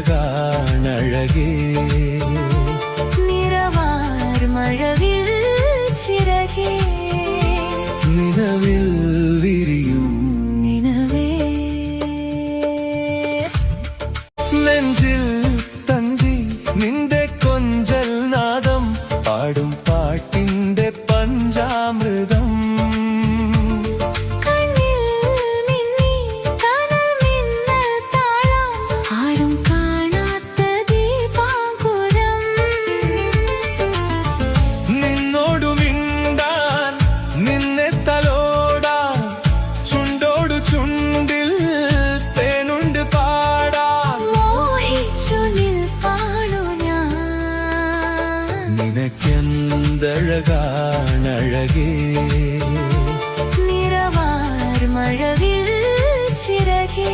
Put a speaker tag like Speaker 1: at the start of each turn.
Speaker 1: എന്തെന്തഴകാണഴകേ
Speaker 2: നിറവാർ മഴവിൽ ചിറകേ
Speaker 1: നിലവിൽ വിരിയും
Speaker 2: നിലവേ
Speaker 1: നെഞ്ചിൽ തഞ്ചി നിന്റെ കൊഞ്ചൽ നാദം പാടും പാട്ടിന്റെ പഞ്ചാമൃതം നിനക്കെന്തഴകാണഴകേ
Speaker 2: നിറവാർ മഴവിൽ ചിറകേ